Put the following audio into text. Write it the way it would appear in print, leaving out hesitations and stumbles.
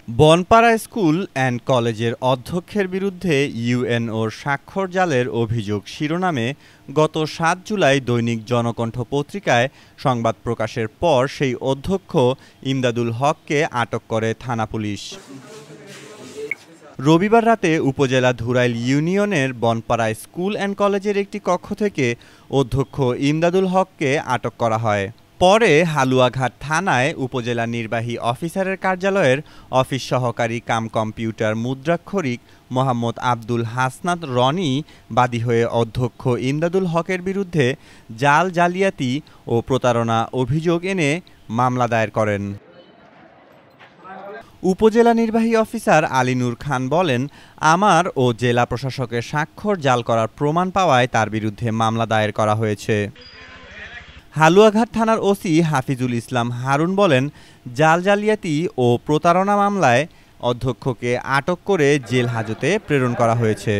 Bonpara school and কলেজের অধ্যক্ষের বিরুদ্ধে ইউএনওর স্বাক্ষর জালের অভিযোগ শিরোনামে গত ৭ জুলাই দৈনিক জনকণ্ঠ পত্রিকায় সংবাদ প্রকাশের পর সেই অধ্যক্ষ ইমদাদুল হককে আটক করে থানা পুলিশ। রবিবার রাতে উপজেলা ধুরাইল ইউনিয়নের বনপাড়া স্কুল অ্যান্ড কলেজের একটি কক্ষ থেকে অধ্যক্ষ ইমদাদুল হককে আটক করা হয়। পরে হালুয়াঘাট থানায় উপজেলা নির্বাহী অফিসারের কার্যালয়ের অফিস সহকারী কাম কম্পিউটার মুদ্রাক্ষরিক মোহাম্মদ আব্দুল হাসনাত রনি বাদী হয়ে অধ্যক্ষ ইমদাদুল হকের বিরুদ্ধে জালিয়াতি ও প্রতারণা অভিযোগ এনে মামলা দায়ের করেন। উপজেলা নির্বাহী অফিসার আলিনুর খান বলেন, আমার ও জেলা প্রশাসকের স্বাক্ষর জাল করার প্রমাণ পাওয়ায় তার বিরুদ্ধে মামলা দায়ের করা হয়েছে। হালুয়াঘাট থানার ওসি হাফিজুল ইসলাম হারুন বলেন, জালিয়াতি ও প্রতারণা মামলায় অধ্যক্ষকে আটক করে জেল হাজতে প্রেরণ করা হয়েছে।